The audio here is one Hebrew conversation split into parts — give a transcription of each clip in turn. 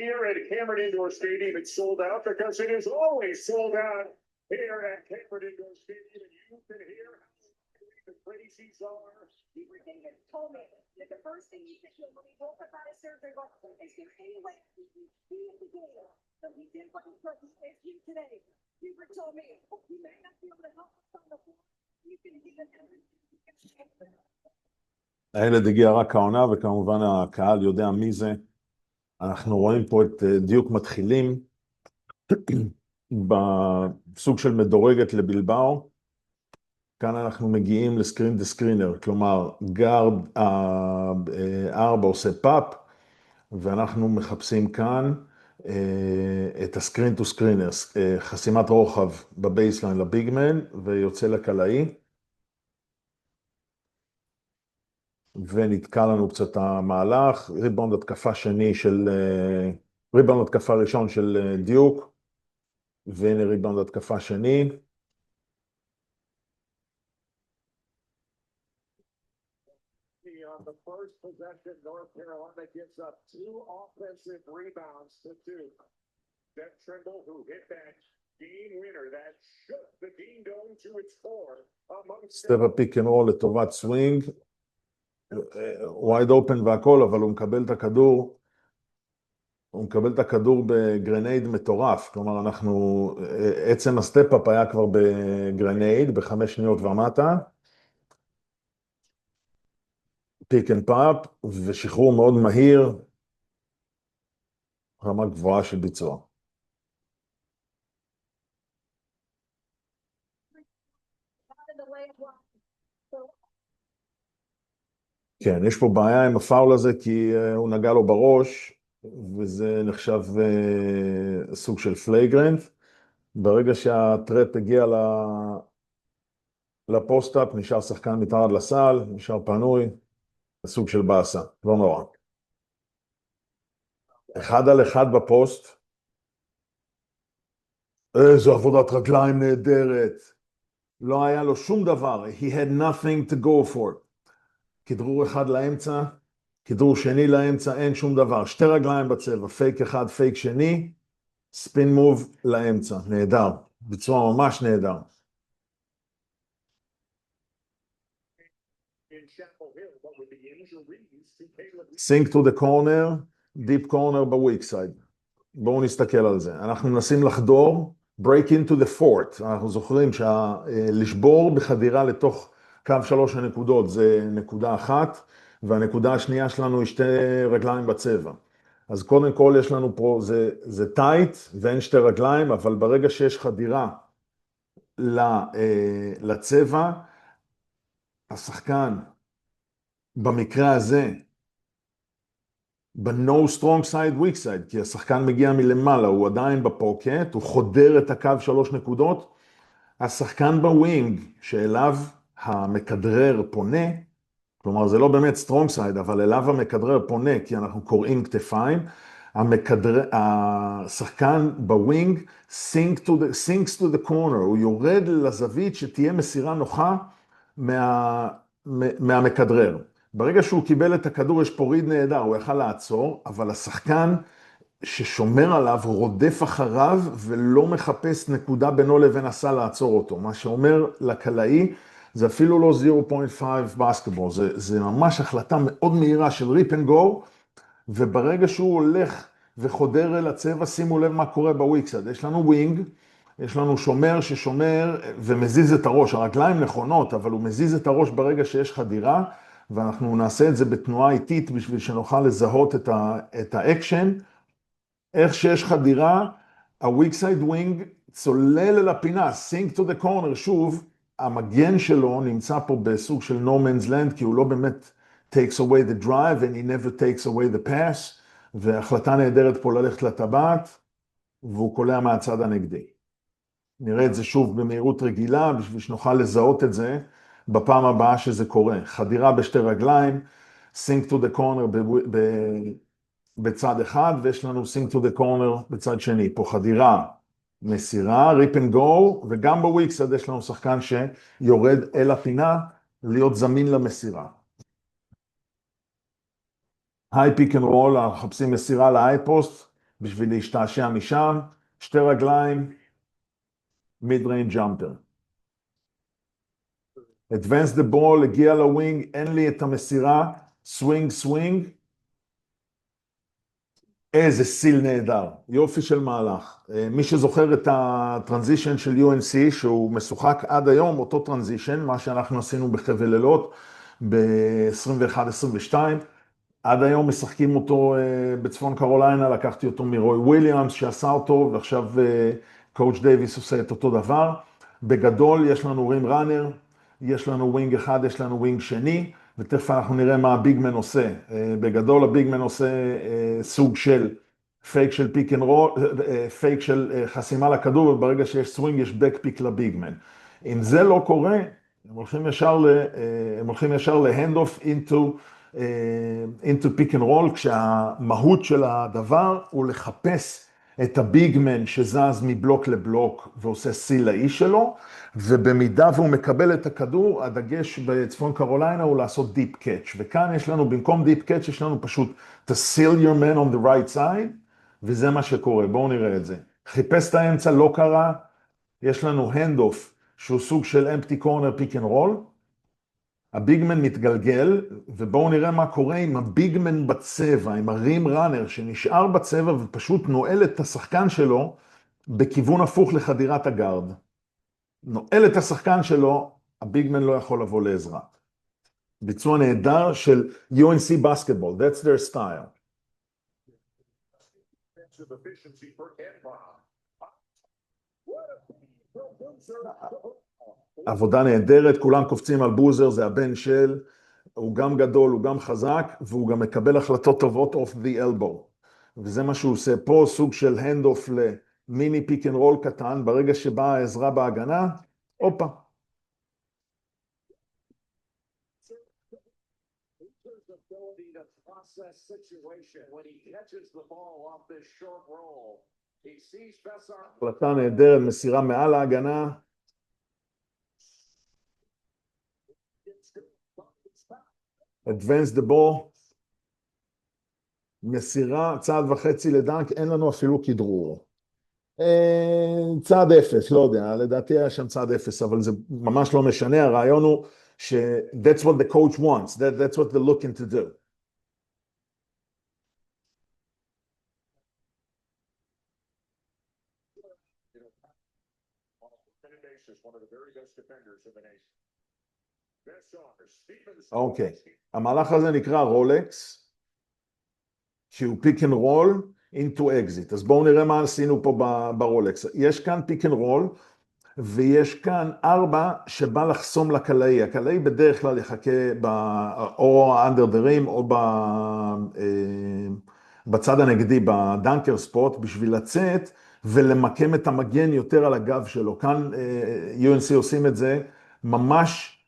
here at Cameron Indoor Stadium, it's sold out because it is always sold out here at Cameron Indoor Stadium, and you can hear how the crazies are. Hubert David told me that the first thing he said when he woke up out of surgery was, is there any way he can be at the game? So he did what he could to save you today. Hubert told me, you may not be able to help us on the floor. You can give it everything. הילד הגיע רק העונה, וכמובן הקהל יודע מי זה. אנחנו רואים פה את דיוק מתחילים בסוג של מדורגת לבלבאו. כאן אנחנו מגיעים לסקרין דה סקרינר, כלומר גארד 4 עושה פאפ, ואנחנו מחפשים כאן את הסקרין טו סקרינר, חסימת רוחב בבייסליין לביגמן, ויוצא לקלעי. ונתקע לנו קצת המהלך, ריבאונד התקפה ראשון של דיוק, והנה ריבאונד התקפה שני. The first possession, North Carolina gets up 2 offensive rebounds to Duke. Jeff Trimble, who hit that game winner, that shook the Dean Dome to its core. סטפה פיק אנד רול לטובת סווינג, wide open והכל, אבל הוא מקבל את הכדור בגרנייד מטורף, כלומר עצם הסטפ-אפ היה כבר בגרנייד, ב5 שניות ומטה, פיק אנד פאפ, ושחרור מאוד מהיר, רמה גבוהה של ביצוע. כן, יש פה בעיה עם הפאול הזה, כי הוא נגע לו בראש, וזה נחשב סוג של פלייגרנט. ברגע שהטרפ הגיע לפוסט-אפ, נשאר שחקן מתחת לסל, נשאר פנוי, סוג של באסה, לא נורא. 1 על 1 בפוסט. איזו עבודת רגליים נהדרת. לא היה לו שום דבר. He had nothing to go for. כדרור אחד לאמצע, כדרור שני לאמצע, אין שום דבר. 2 רגליים בצבע, פייק אחד, פייק שני, ספין מוב לאמצע. נהדר. בצורה ממש נהדר. Sink to the corner, deep corner בוויק סייד. בואו נסתכל על זה. אנחנו מנסים לחדור, break into the fort. אנחנו זוכרים לשבור בחדירה לתוך קו 3 הנקודות, זה נקודה אחת, והנקודה השנייה שלנו היא 2 רגליים בצבע. אז קודם כל יש לנו פה, זה טייט ואין 2 רגליים, אבל ברגע שיש חדירה לצבע, השחקן, במקרה הזה, ב-no strong side, weak side, כי השחקן מגיע מלמעלה, הוא עדיין בפוקט, הוא חודר את הקו 3 נקודות, השחקן בווינג שאליו המכדרר פונה, כלומר זה לא באמת strong side, אבל אליו המכדרר פונה, כי אנחנו קוראים כתפיים, השחקן בווינג sinks to the corner, הוא יורד לזווית שתהיה מסירה נוחה מהמכדרר. ברגע שהוא קיבל את הכדור, יש פה ריד נהדר, הוא יכל לעצור, אבל השחקן ששומר עליו רודף אחריו ולא מחפש נקודה בינו לבין הסל לעצור אותו. מה שאומר לקלעי, זה אפילו לא 0.5 בסקטבול, זה ממש החלטה מאוד מהירה של ריפ אנד גו, וברגע שהוא הולך וחודר אל הצבע, שימו לב מה קורה בוויקסד. יש לנו ווינג, יש לנו שומר ששומר ומזיז את הראש, הרגליים נכונות, אבל הוא מזיז את הראש ברגע שיש חדירה, ואנחנו נעשה את זה בתנועה איטית בשביל שנוכל לזהות את האקשן. איך שיש חדירה, ה-weak side wing צולל אל הפינה, sink to the corner, שוב, המגן שלו נמצא פה בסוג של no man's land, כי הוא לא באמת takes away the drive, and he never takes away the pass, והחלטה נהדרת פה ללכת לטבעת, והוא קולע מהצד הנגדי. נראה את זה שוב במהירות רגילה, בשביל שנוכל לזהות את זה, בפעם הבאה שזה קורה. חדירה ב2 רגליים, sink to the corner בצד אחד, ויש לנו sink to the corner בצד שני. פה חדירה, מסירה, rip and go, וגם בוויקסד יש לנו שחקן שיורד אל הפינה, להיות זמין למסירה. היי פיק אנד רול, אנחנו מחפשים מסירה להיי פוסט, בשביל להשתעשע משם, שתי רגליים, מיד ריינג' ג'אמפר. advance the ball, הגיע לווינג, אין לי את המסירה, סווינג סווינג, איזה סיל נהדר, יופי של מהלך. מי שזוכר את הטרנזישן של UNC, שהוא משוחק עד היום, אותו טרנזישן, מה שאנחנו עשינו בחבל לילות, ב-21-22, עד היום משחקים אותו בצפון קרוליינה, לקחתי אותו מרוי וויליאמס שעשה אותו, ועכשיו קואוץ' דייביס עושה את אותו דבר. בגדול יש לנו רים ראנר, יש לנו ווינג אחד, יש לנו ווינג שני, ותכף אנחנו נראה מה הביגמן עושה. בגדול הביגמן עושה סוג של פייק של פיק אנד רול, פייק של חסימה לכדור, וברגע שיש סווינג יש בק פיק לביגמן. אם זה לא קורה, הם הולכים ישר להנד אוף into pick and roll, כשהמהות של הדבר הוא לחפש את הביגמן שזז מבלוק לבלוק ועושה סיל לאיש שלו, ובמידה והוא מקבל את הכדור, הדגש בצפון קרוליינה הוא לעשות דיפ קאץ', וכאן יש לנו, במקום דיפ קאץ', יש לנו פשוט to seal your man on the right side, וזה מה שקורה, בואו נראה את זה. חיפש את האמצע, לא קרה, יש לנו hand off, שהוא סוג של empty corner pick and roll, הביגמן מתגלגל, ובואו נראה מה קורה עם הביגמן בצבע, עם הרים ראנר שנשאר בצבע ופשוט נועל את השחקן שלו בכיוון הפוך לחדירת הגארד. נועל את השחקן שלו, הביגמן לא יכול לבוא לעזרה. ביצוע נהדר של UNC basketball, that's their style. עבודה נהדרת, כולם קופצים על בוזר, זה הבן של, הוא גם גדול, הוא גם חזק, והוא גם מקבל החלטות טובות off the elbow. וזה מה שהוא עושה פה, סוג של hand off למיני פיק אנד רול קטן, ברגע שבאה העזרה בהגנה, הופה. החלטה נהדרת, מסירה מעל ההגנה, advance the ball, מסירה, צעד וחצי לדנק, אין לנו אפילו כדרור. צעד אפס, לא יודע, לדעתי היה שם צעד אפס, אבל זה ממש לא משנה, הרעיון הוא ש that's what the coach wants, that's what they're looking to do. אוקיי, המהלך הזה נקרא רולקס, שהוא פיק אנד רול into exit. אז בואו נראה מה עשינו פה ברולקס. יש כאן פיק אנד רול, ויש כאן 4 שבא לחסום לקלעי. הקלעי בדרך כלל יחכה או under the rim או בצד הנגדי, בדנקר ספוט, בשביל לצאת ולמקם את המגן יותר על הגב שלו. כאן UNC עושים את זה ממש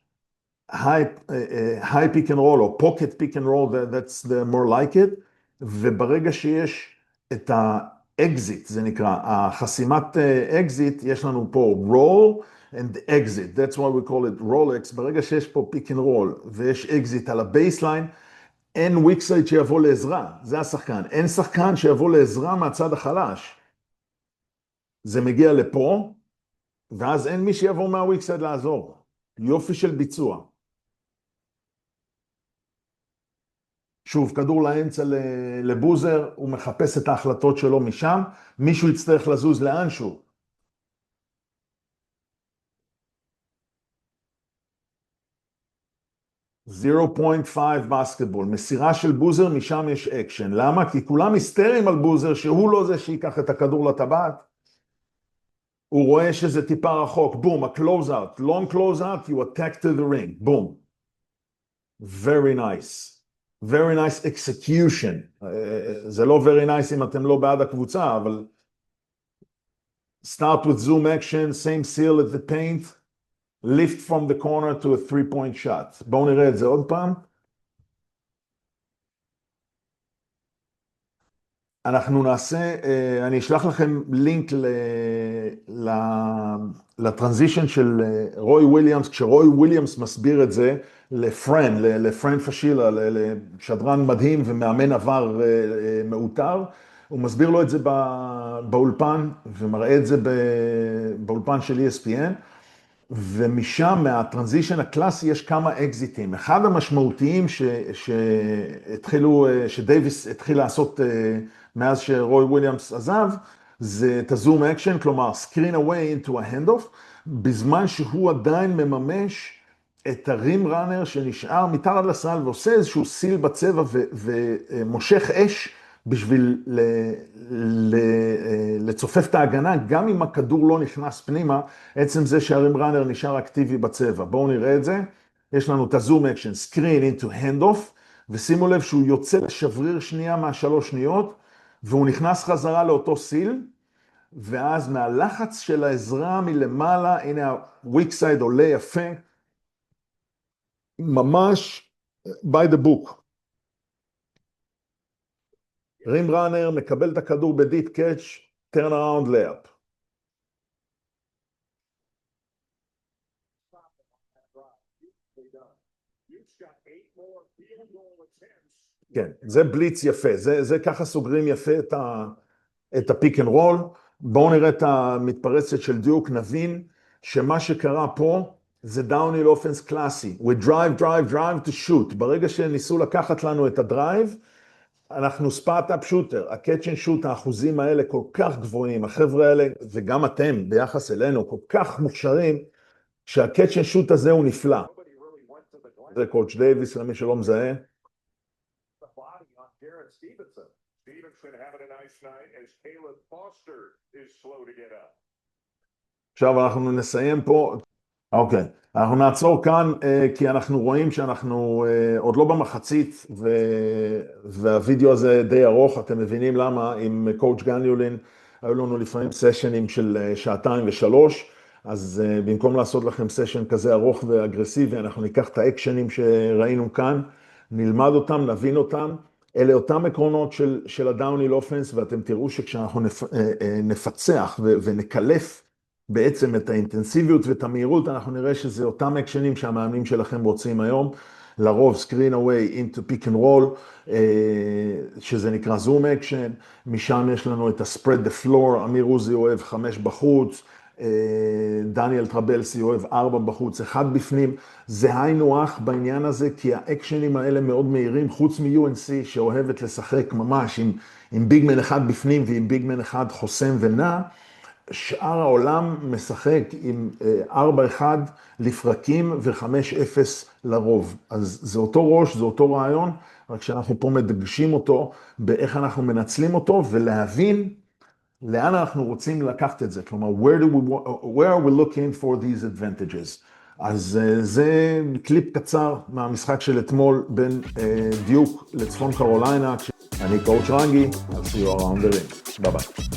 high pick and roll, או pocket pick and roll, that's the more like it, וברגע שיש את ה-exit, זה נקרא, החסימת exit, יש לנו פה roll and exit, that's why we call it Rolex, ברגע שיש פה pick and roll, ויש exit על הבייסליין, אין weak side שיבוא לעזרה, זה השחקן, אין שחקן שיבוא לעזרה מהצד החלש, זה מגיע לפה, ואז אין מי שיבוא מה-weak side לעזור, יופי של ביצוע. שוב, כדור לאמצע לבוזר, הוא מחפש את ההחלטות שלו משם, מישהו יצטרך לזוז לאנשהו. .5 בסקטבול, מסירה של בוזר, משם יש אקשן. למה? כי כולם היסטריים על בוזר, שהוא לא זה שיקח את הכדור לטבעת. הוא רואה שזה טיפה רחוק, בום, ה-close out, long close out, you attack to the ring, בום. Very nice. Very nice execution. זה לא very nice אם אתם לא בעד הקבוצה, אבל start with zoom action, same seal at the paint, lift from the corner to a 3-point shot. בואו נראה את זה עוד פעם. אנחנו נעשה, אני אשלח לכם לינק לטרנזישן של רוי וויליאמס, כשרוי וויליאמס מסביר את זה לפרן פשילה, לשדרן מדהים ומאמן עבר מאותר, הוא מסביר לו את זה באולפן, ומראה את זה באולפן של ESPN, ומשם, מהטרנזישן הקלאסי, יש כמה אקזיטים. אחד המשמעותיים שדייביס התחיל לעשות מאז שרוי וויליאמס עזב, זה את הזום אקשן, כלומר, screen away into a handoff, בזמן שהוא עדיין מממש את הרים ראנר שנשאר מתחת לסל, ועושה איזשהו סיל בצבע ומושך אש בשביל לצופף את ההגנה, גם אם הכדור לא נכנס פנימה, עצם זה שהרים ראנר נשאר אקטיבי בצבע. בואו נראה את זה. יש לנו את הזום אקשן, screen into handoff, ושימו לב שהוא יוצא לשבריר שנייה מה3 שניות, והוא נכנס חזרה לאותו סיל, ואז מהלחץ של העזרה מלמעלה, הנה ה-weak side עולה יפה, ממש by the book. רים ראנר מקבל את הכדור בדיפ קאץ', turn around layup. כן, זה בליץ יפה, זה ככה סוגרים יפה את הפיק אנד רול. בואו נראה את המתפרצת של דיוק, נבין שמה שקרה פה זה דאוניל אופנס קלאסי. We drive to shoot. ברגע שניסו לקחת לנו את הדרייב, אנחנו ספאט-אפ שוטר. הקאץ' אנד שוט, האחוזים האלה כל כך גבוהים, החבר'ה האלה, וגם אתם ביחס אלינו, כל כך מוכשרים, שהקאץ' אנד שוט הזה הוא נפלא. זה קואץ' דייביס, למי שלא מזהה. עכשיו אנחנו נסיים פה. אוקיי, אנחנו נעצור כאן, כי אנחנו רואים שאנחנו עוד לא במחצית, והווידאו הזה די ארוך, אתם מבינים למה, עם קואץ' גניולין, היו לנו לפעמים סשנים של 2 ו3, אז במקום לעשות לכם סשן כזה ארוך ואגרסיבי, אנחנו ניקח את האקשנים שראינו כאן, נלמד אותם, נבין אותם, אלה אותם עקרונות של הדאוניל אופנס, ואתם תראו שכשאנחנו נפצח ונקלף, בעצם את האינטנסיביות ואת המהירות, אנחנו נראה שזה אותם אקשנים שהמאמנים שלכם רוצים היום, לרוב screen away into pick and roll, שזה נקרא zoom action, משם יש לנו את ה-spread the floor, אמיר עוזי אוהב 5 בחוץ, דניאל טרבלסי אוהב 4 בחוץ, 1 בפנים, זה היינו אח בעניין הזה, כי האקשנים האלה מאוד מהירים, חוץ מ-UNC שאוהבת לשחק ממש עם ביגמן 1 בפנים ועם ביגמן 1 חוסם ונע, שאר העולם משחק עם 4-1 לפרקים ו5-0 לרוב. אז זה אותו ראש, זה אותו רעיון, רק שאנחנו פה מדגשים אותו באיך אנחנו מנצלים אותו, ולהבין לאן אנחנו רוצים לקחת את זה. כלומר, where are we looking for these advantages? אז זה קליפ קצר מהמשחק של אתמול בין דיוק לצפון קרוליינה. אני קואוצ' רנגי, I'll see you around the ring. ביי ביי.